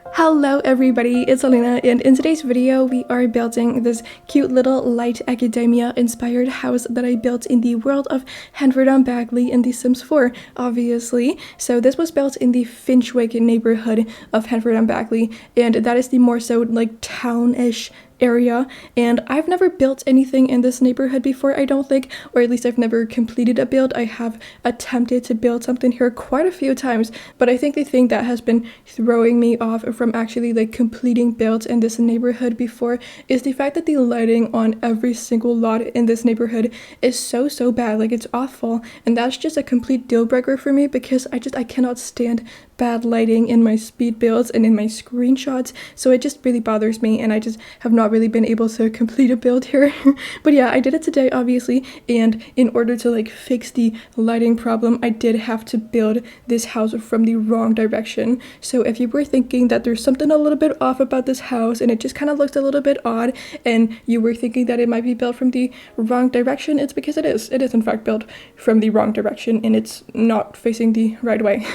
Hello everybody, it's Elena, and in today's video we are building this cute little light academia inspired house that I built in the world of Henford-On-Bagley in The Sims 4, obviously. So this was built in the Finchwick neighborhood of Henford-On-Bagley, and that is the more so like town-ish area, and I've never built anything in this neighborhood before, I don't think, or at least I've never completed a build. I have attempted to build something here quite a few times, but I think the thing that has been throwing me off from actually like completing builds in this neighborhood before is the fact that the lighting on every single lot in this neighborhood is so bad. Like, it's awful, and that's just a complete deal breaker for me because I cannot stand bad lighting in my speed builds and in my screenshots, so it just really bothers me, and I just have not really been able to complete a build here. But yeah, I did it today, obviously, and in order to like fix the lighting problem, I did have to build this house from the wrong direction. So if you were thinking that there's something a little bit off about this house and it just kind of looks a little bit odd, and you were thinking that it might be built from the wrong direction, it's because it is in fact built from the wrong direction, and it's not facing the right way.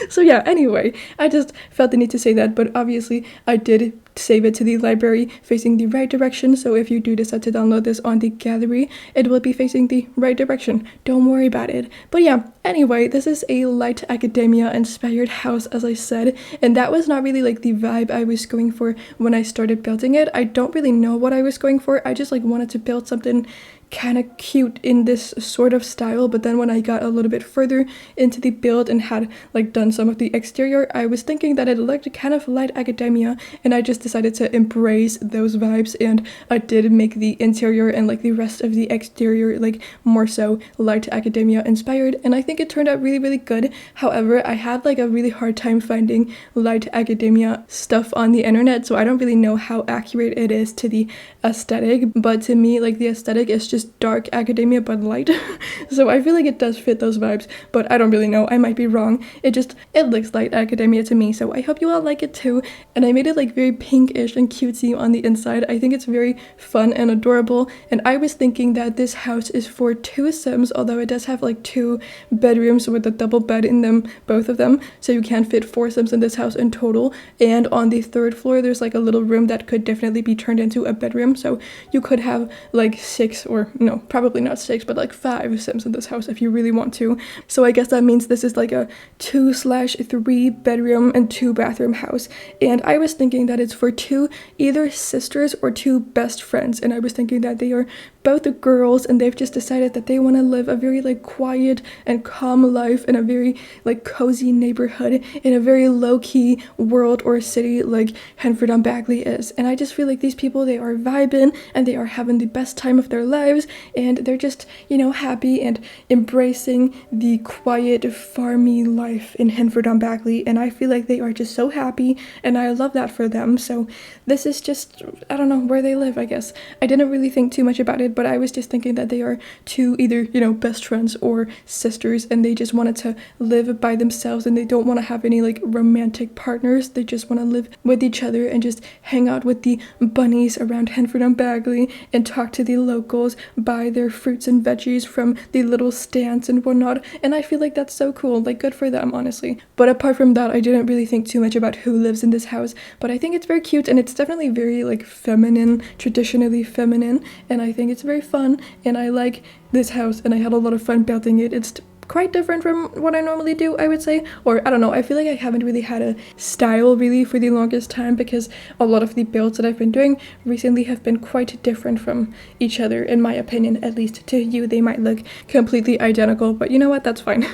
So yeah, anyway, I just felt the need to say that, but obviously I did save it to the library facing the right direction, so if you do decide to download this on the gallery, it will be facing the right direction. Don't worry about it. But yeah, anyway, this is a light academia inspired house, as I said, and that was not really like the vibe I was going for when I started building it. I don't really know what I was going for. I just like wanted to build something kind of cute in this sort of style, but then when I got a little bit further into the build and had like done some of the exterior, I was thinking that it looked kind of light academia, and I just decided to embrace those vibes, and I did make the interior and like the rest of the exterior like more so light academia inspired, and I think it turned out really good. However, I had like a really hard time finding light academia stuff on the internet, so I don't really know how accurate it is to the aesthetic, but to me like the aesthetic is just dark academia but light. So I feel like it does fit those vibes, but I don't really know, I might be wrong. It looks light academia to me, so I hope you all like it too. And I made it like very pinkish and cutesy on the inside. I think it's very fun and adorable, and I was thinking that this house is for 2 Sims, although it does have like 2 bedrooms with a double bed in them, both of them, so you can fit 4 Sims in this house in total. And on the 3rd floor there's like a little room that could definitely be turned into a bedroom, so you could have like 6, or no, probably not 6, but like 5 Sims in this house if you really want to. So I guess that means this is like a 2/3 bedroom and 2 bathroom house, and I was thinking that it's for 2 either sisters or 2 best friends, and I was thinking that they are both girls and they've just decided that they want to live a very like quiet and calm life in a very like cozy neighborhood in a very low-key world or city like Henford-On-Bagley is. And I just feel like these people, they are vibing and they are having the best time of their lives, and they're just, you know, happy and embracing the quiet farmy life in Henford-On-Bagley, and I feel like they are just so happy, and I love that for them. So this is just, I don't know, where they live, I guess. I didn't really think too much about it, but I was just thinking that they are 2 either, you know, best friends or sisters, and they just wanted to live by themselves, and they don't want to have any like romantic partners. They just want to live with each other and just hang out with the bunnies around Henford-On-Bagley and talk to the locals, buy their fruits and veggies from the little stands and whatnot, and I feel like that's so cool. Like, good for them, honestly. But apart from that, I didn't really think too much about who lives in this house, but I think it's very cute, and it's definitely very like feminine, traditionally feminine, and I think it's very fun, and I like this house, and I had a lot of fun building it. It's quite different from what I normally do, I would say, or I don't know, I feel like I haven't really had a style really for the longest time, because a lot of the builds that I've been doing recently have been quite different from each other, in my opinion. At least to you they might look completely identical, but you know what, that's fine.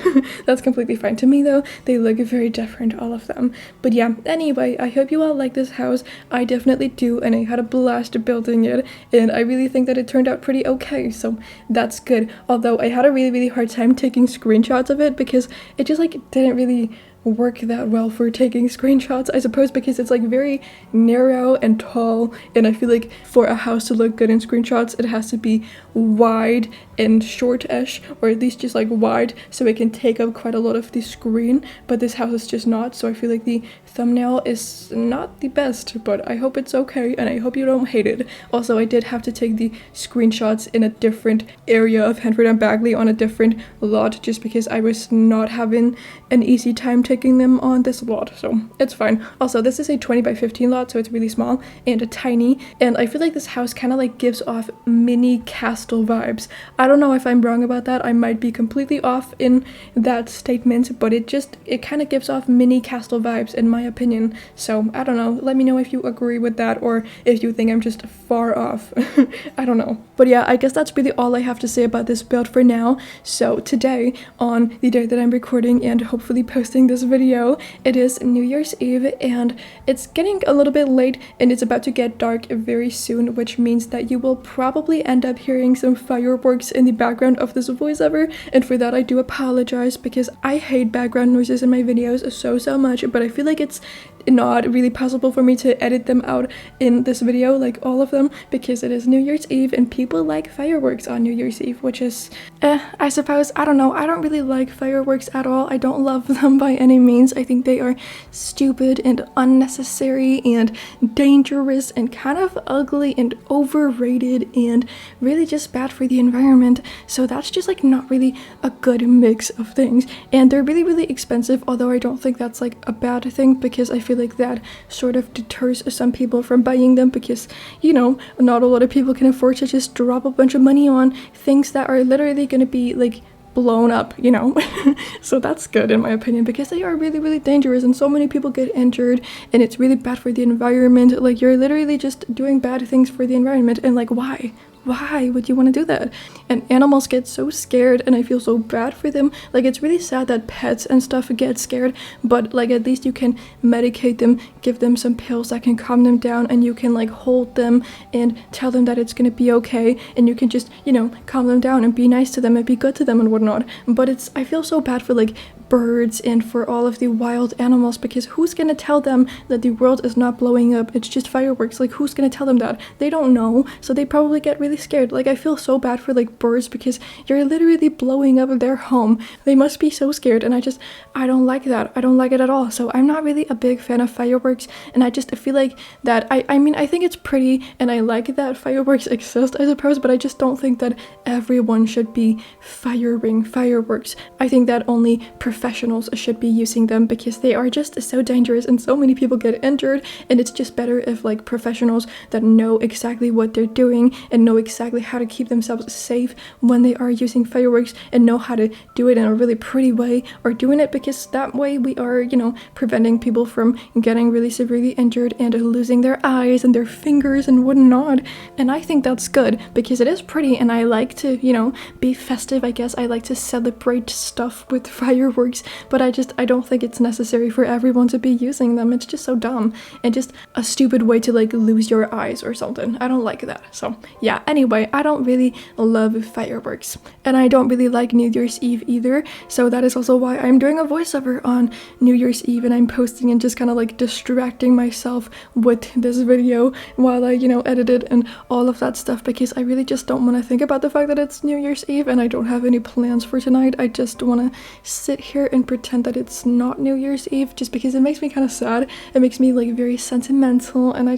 That's completely fine. To me though, they look very different, all of them. But yeah, anyway, I hope you all like this house. I definitely do, and I had a blast building it, and I really think that it turned out pretty okay, so that's good. Although I had a really hard time taking screenshots of it because it just like didn't really work that well for taking screenshots, I suppose, because it's like very narrow and tall, and I feel like for a house to look good in screenshots, it has to be wide and short-ish, or at least just like wide, so it can take up quite a lot of the screen, but this house is just not, so I feel like the thumbnail is not the best, but I hope it's okay, and I hope you don't hate it. Also, I did have to take the screenshots in a different area of Henford-On-Bagley on a different lot, just because I was not having an easy time taking taking them on this lot, so it's fine. Also, this is a 20 by 15 lot, so it's really small and tiny, and I feel like this house kind of like gives off mini castle vibes. I don't know if I'm wrong about that. I might be completely off in that statement, but it kind of gives off mini castle vibes in my opinion. So I don't know, let me know if you agree with that or if you think I'm just far off. I don't know. But yeah, I guess that's really all I have to say about this build for now. So today, on the day that I'm recording and hopefully posting this video, it is New Year's Eve, and it's getting a little bit late and it's about to get dark very soon, which means that you will probably end up hearing some fireworks in the background of this voiceover, and for that I do apologize because I hate background noises in my videos so much, but I feel like it's not really possible for me to edit them out in this video, like all of them, because it is New Year's Eve and people like fireworks on New Year's Eve, which is, I suppose, I don't know, I don't really like fireworks at all. I don't love them by any means. I think they are stupid and unnecessary and dangerous and kind of ugly and overrated and really just bad for the environment. So that's just like not really a good mix of things, and they're really expensive, although I don't think that's like a bad thing, because I feel like that sort of deters some people from buying them, because, you know, not a lot of people can afford to just drop a bunch of money on things that are literally going to be like blown up, you know. So that's good in my opinion, because they are really dangerous and so many people get injured and it's really bad for the environment. Like, you're literally just doing bad things for the environment, and like, why would you want to do that? And animals get so scared and I feel so bad for them. Like, it's really sad that pets and stuff get scared, but like at least you can medicate them, give them some pills that can calm them down, and you can like hold them and tell them that it's gonna be okay, and you can just, you know, calm them down and be nice to them and be good to them and whatnot. But I feel so bad for like birds and for all of the wild animals, because who's gonna tell them that the world is not blowing up? It's just fireworks. Like, who's gonna tell them that? They don't know, so they probably get really scared. Like, I feel so bad for like birds, because you're literally blowing up their home. They must be so scared, and I don't like that. I don't like it at all. So I'm not really a big fan of fireworks, and I just feel like that I mean, I think it's pretty and I like that fireworks exist, I suppose, but I just don't think that everyone should be firing fireworks. I think that only professionals should be using them, because they are just so dangerous and so many people get injured, and it's just better if like professionals that know exactly what they're doing and know exactly how to keep themselves safe when they are using fireworks and know how to do it in a really pretty way are doing it, because that way we are, you know, preventing people from getting really severely injured and losing their eyes and their fingers and whatnot. And I think that's good, because it is pretty and I like to, you know, be festive, I guess. I like to celebrate stuff with fireworks, but I don't think it's necessary for everyone to be using them. It's just so dumb and just a stupid way to like lose your eyes or something. I don't like that. So yeah, anyway, I don't really love fireworks, and I don't really like New Year's Eve either, so that is also why I'm doing a voiceover on New Year's Eve, and I'm posting and just kind of like distracting myself with this video while I, you know, edit it and all of that stuff, because I really just don't want to think about the fact that it's New Year's Eve and I don't have any plans for tonight. I just want to sit here and pretend that it's not New Year's Eve, just because it makes me kind of sad. It makes me like very sentimental, and I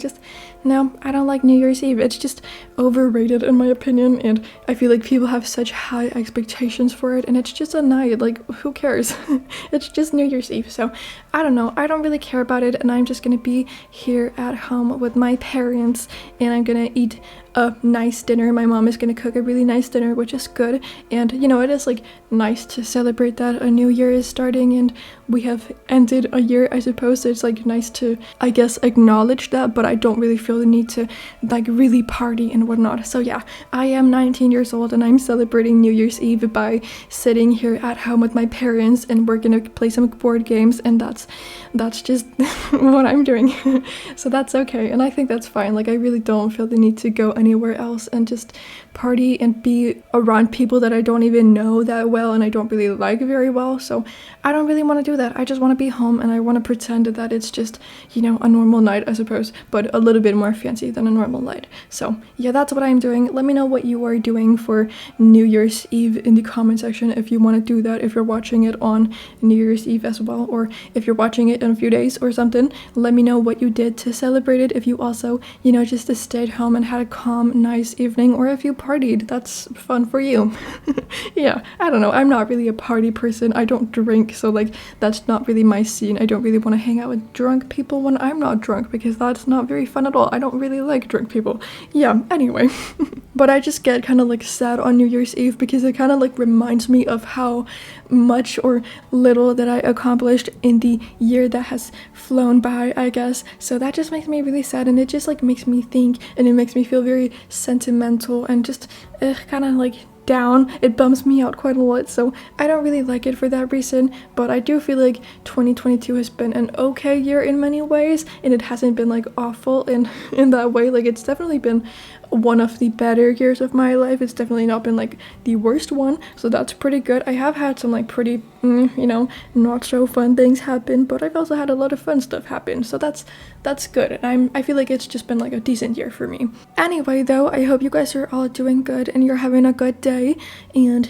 don't like New Year's Eve. It's just overrated in my opinion, and I feel like people have such high expectations for it, and it's just a night, like who cares? It's just New Year's Eve, so I don't know, I don't really care about it, and I'm just gonna be here at home with my parents, and I'm gonna eat a nice dinner. My mom is gonna cook a really nice dinner, which is good, and you know, it is like nice to celebrate that a new year is starting and we have ended a year, I suppose. So it's like nice to, I guess, acknowledge that, but I don't really feel the need to like really party and whatnot. So yeah, I am 19 years old and I'm celebrating New Year's Eve by sitting here at home with my parents, and we're gonna play some board games, and that's just what I'm doing. So that's okay, and I think that's fine. Like, I really don't feel the need to go anywhere else and just party and be around people that I don't even know that well and I don't really like very well. So I don't really want to do that. I just want to be home and I want to pretend that it's just, you know, a normal night, I suppose, but a little bit more fancy than a normal night. So yeah, that's what I'm doing. Let me know what you are doing for New Year's Eve in the comment section if you want to do that, if you're watching it on New Year's Eve as well, or if you're watching it in a few days or something. Let me know what you did to celebrate it, if you also, you know, just stayed home and had a calm, nice evening, or if you partied. That's fun for you. Yeah, I don't know. I'm not really a party person. I don't drink, so like that's not really my scene. I don't really want to hang out with drunk people when I'm not drunk because that's not very fun at all. I don't really like drunk people. Yeah, anyway. But I just get kind of like sad on New Year's Eve because it kind of like reminds me of how much or little that I accomplished in the year that has flown by, I guess. So that just makes me really sad, and it just like makes me think, and it makes me feel very sentimental and just kind of like down. It bums me out quite a lot, so I don't really like it for that reason. But I do feel like 2022 has been an okay year in many ways, and it hasn't been like awful in that way. Like it's definitely been one of the better years of my life. It's definitely not been like the worst one, so that's pretty good. I have had some like pretty not so fun things happen, but I've also had a lot of fun stuff happen, so that's good. And I feel like it's just been like a decent year for me. Anyway though, I hope you guys are all doing good and you're having a good day, and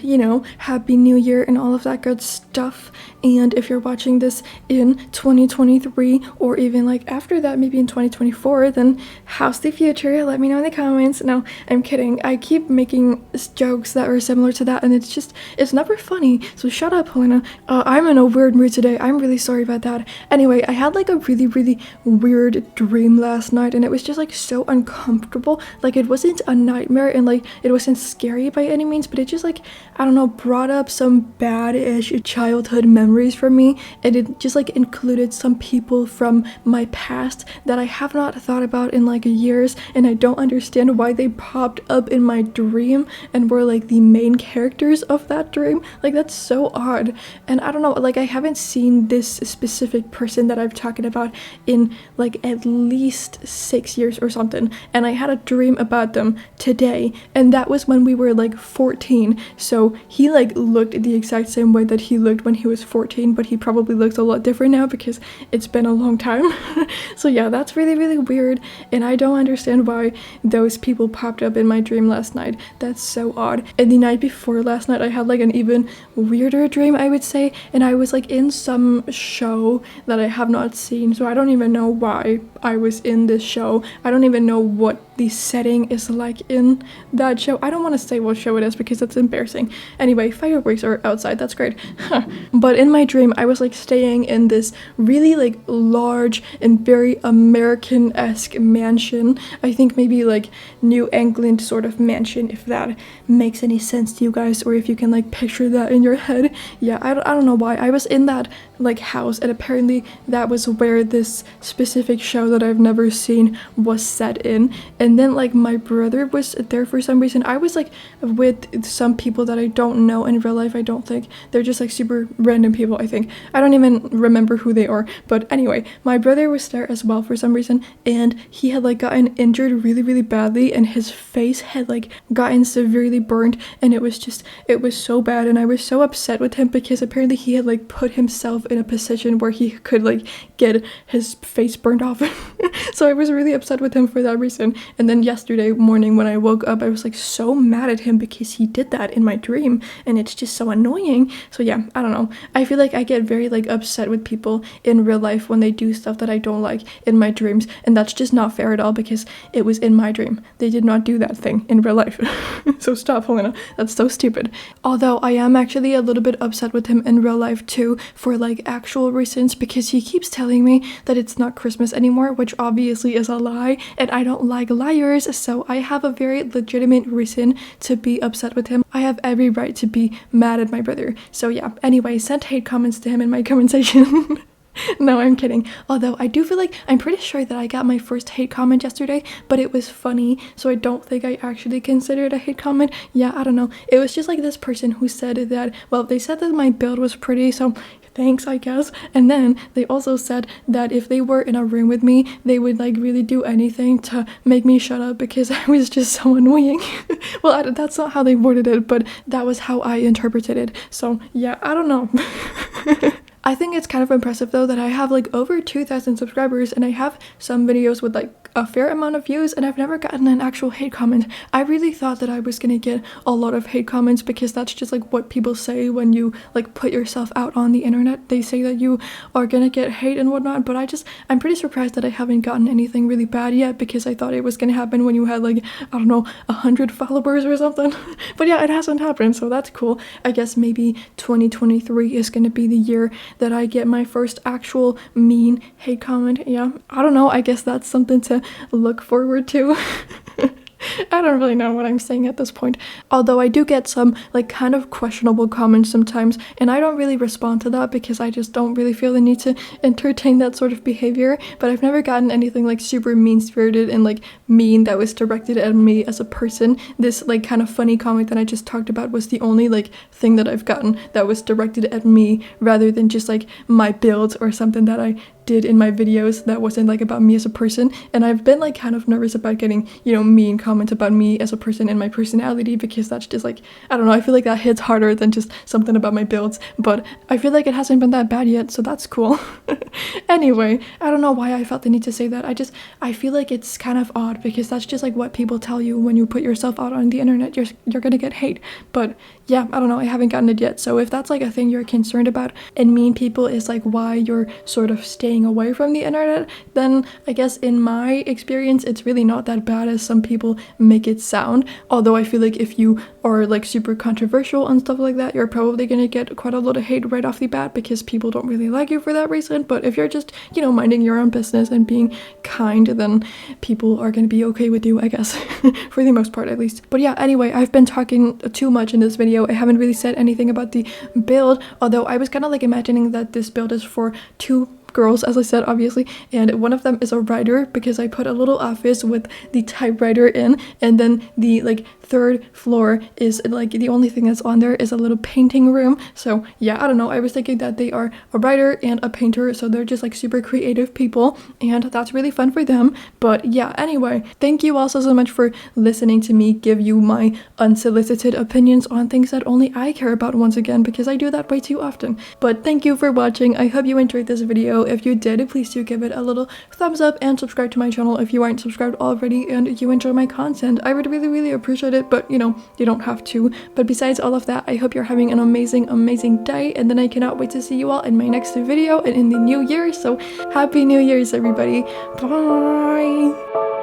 happy new year and all of that good stuff. And if you're watching this in 2023 or even like after that, maybe in 2024, then how's the future? Let me know in the comments. No, I'm kidding. I keep making jokes that are similar to that, and it's never funny, so shut up, Helena. I'm in a weird mood today. I'm really sorry about that. Anyway, I had like a really, really weird dream last night, and it was just like so uncomfortable. Like it wasn't a nightmare, and like it wasn't scary by any means, but it just like, I don't know, brought up some bad-ish childhood memories for me, and it just like included some people from my past that I have not thought about in like years, and I don't understand why they popped up in my dream and were like the main characters of that dream. Like that's so odd. And I don't know, like I haven't seen this specific person that I've talked about in like at least 6 years or something, and I had a dream about them today, and that was when we were like 14. So he like looked the exact same way that he looked when he was 14, but he probably looks a lot different now because it's been a long time. So yeah, that's really, really weird, and I don't understand why those people popped up in my dream last night. That's so odd. And the night before last night, I had like an even weirder dream, I would say, and I was like in some show that I have not seen, so I don't even know why I was in this show. I don't even know what the setting is like in that show. I don't want to say what show it is because that's embarrassing. Anyway, fireworks are outside, that's great. But in my dream, I was like staying in this really like large and very American-esque mansion. I think maybe like New England sort of mansion, if that makes any sense to you guys, or if you can like picture that in your head. Yeah, I don't know why I was in that like house, and apparently that was where this specific show that I've never seen was set in. And then like my brother was there for some reason. I was like with some people that I don't know in real life. I don't think they're just like super random people. I think I don't even remember who they are, but anyway, my brother was there as well for some reason, and he had like gotten injured really, really badly, and his face had like gotten severely burned, and it was so bad, and I was so upset with him because apparently he had like put himself in a position where he could like get his face burned off. So I was really upset with him for that reason. And then yesterday morning when I woke up, I was like so mad at him because he did that in my dream, and it's just so annoying. So yeah, I don't know. I feel like I get very like upset with people in real life when they do stuff that I don't like in my dreams, and that's just not fair at all because it was in my dream. They did not do that thing in real life. So stop, Helena. That's so stupid. Although I am actually a little bit upset with him in real life too, for like actual reasons, because he keeps telling me that it's not Christmas anymore, which obviously is a lie, and I don't like liars, so I have a very legitimate reason to be upset with him. I have every right to be mad at my brother. So yeah, anyway, send hate comments to him in my comment section. No, I'm kidding. Although I do feel like I'm pretty sure that I got my first hate comment yesterday, but it was funny, so I don't think I actually consider it a hate comment. Yeah, I don't know. It was just like this person who said that, well, they said that my build was pretty, so thanks, I guess. And then they also said that if they were in a room with me, they would like really do anything to make me shut up because I was just so annoying. Well, that's not how they worded it, but that was how I interpreted it. So yeah, I don't know. I think it's kind of impressive though that I have like over 2,000 subscribers, and I have some videos with like a fair amount of views, and I've never gotten an actual hate comment. I really thought that I was gonna get a lot of hate comments because that's just like what people say when you like put yourself out on the internet. They say that you are gonna get hate and whatnot, but I'm pretty surprised that I haven't gotten anything really bad yet, because I thought it was gonna happen when you had like, I don't know, 100 followers or something. But yeah, it hasn't happened, so that's cool. I guess maybe 2023 is gonna be the year that I get my first actual mean hate comment. Yeah, I don't know, I guess that's something to look forward to. I don't really know what I'm saying at this point. Although I do get some like kind of questionable comments sometimes, and I don't really respond to that because I just don't really feel the need to entertain that sort of behavior. But I've never gotten anything like super mean-spirited and like mean that was directed at me as a person. This like kind of funny comment that I just talked about was the only like thing that I've gotten that was directed at me, rather than just like my build or something that I did in my videos that wasn't like about me as a person. And I've been like kind of nervous about getting, you know, mean comments about me as a person and my personality, because that's just like, I don't know, I feel like that hits harder than just something about my builds. But I feel like it hasn't been that bad yet, so that's cool. Anyway, I don't know why I felt the need to say that. I feel like it's kind of odd, because that's just like what people tell you when you put yourself out on the internet. You're gonna get hate. But yeah, I don't know, I haven't gotten it yet. So if that's like a thing you're concerned about, and mean people is like why you're sort of staying away from the internet, then I guess in my experience it's really not that bad as some people make it sound. Although I feel like if you are like super controversial and stuff like that, you're probably gonna get quite a lot of hate right off the bat, because people don't really like you for that reason. But if you're just, you know, minding your own business and being kind, then people are gonna be okay with you, I guess. For the most part, at least. But yeah, anyway, I've been talking too much in this video. I haven't really said anything about the build, although I was kind of like imagining that this build is for two girls, as I said, obviously, and one of them is a writer, because I put a little office with the typewriter in, and then the like third floor is like the only thing that's on there is a little painting room. So yeah, I don't know, I was thinking that they are a writer and a painter, so they're just like super creative people, and that's really fun for them. But yeah, anyway, thank you also so much for listening to me give you my unsolicited opinions on things that only I care about, once again, because I do that way too often. But thank you for watching. I hope you enjoyed this video. If you did, please do give it a little thumbs up and subscribe to my channel if you aren't subscribed already and you enjoy my content. I would really appreciate it, but you know, you don't have to. But besides all of that, I hope you're having an amazing day, and then I cannot wait to see you all in my next video and in the new year. So happy New Year's, everybody. Bye.